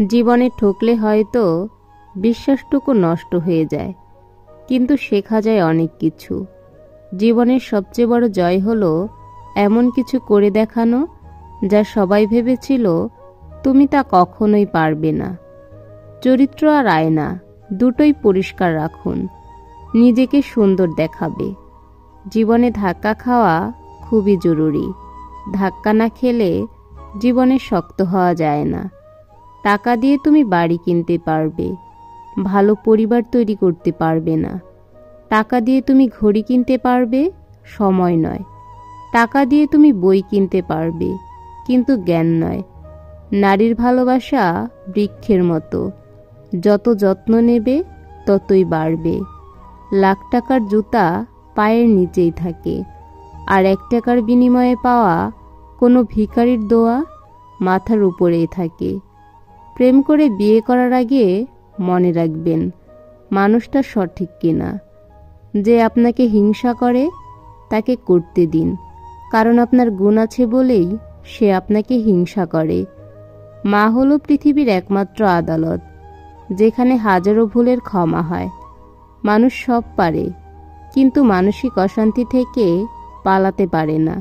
জীবনে ঠকলে হয়তো বিশ্বাসটুকু নষ্ট হয়ে যায়, কিন্তু শেখা যায় অনেক কিছু। জীবনের সবচেয়ে বড় জয় হলো এমন কিছু করে দেখানো যা সবাই ভেবেছিল তুমি তা কখনোই পারবে না। চরিত্র আর আয়না দুটোই পরিষ্কার রাখুন, নিজেকে সুন্দর দেখাবে। জীবনে ধাক্কা খাওয়া খুবই জরুরি। ধাক্কা না খেলে জীবনে শক্ত হওয়া যায় না। টাকা দিয়ে তুমি বাড়ি কিনতে পারবে, ভালো পরিবার তৈরি করতে পারবে না। টাকা দিয়ে তুমি ঘড়ি কিনতে পারবে, সময় নয়। টাকা দিয়ে তুমি বই কিনতে পারবে, কিন্তু জ্ঞান নয়। নারীর ভালোবাসা বৃক্ষের মতো, যত যত্ন নেবে ততই বাড়বে। লাখ টাকার জুতা পায়ের নিচেই থাকে, আর 1 টাকার বিনিময়ে পাওয়া কোনো ভিখারির দোয়া মাথার উপরেই থাকে। প্রেম করে বিয়ে করার আগে মনে রাখবেন মানুষটা সঠিক কিনা। যে আপনাকে হিংসা করে তাকে করতে দিন, কারণ আপনার গুণ আছে বলেই সে আপনাকে হিংসা করে। মা হলো পৃথিবীর একমাত্র আদালত, যেখানে হাজারো ভুলের ক্ষমা হয়। মানুষ সব পারে, কিন্তু মানসিক অশান্তি থেকে পালাতে পারে না।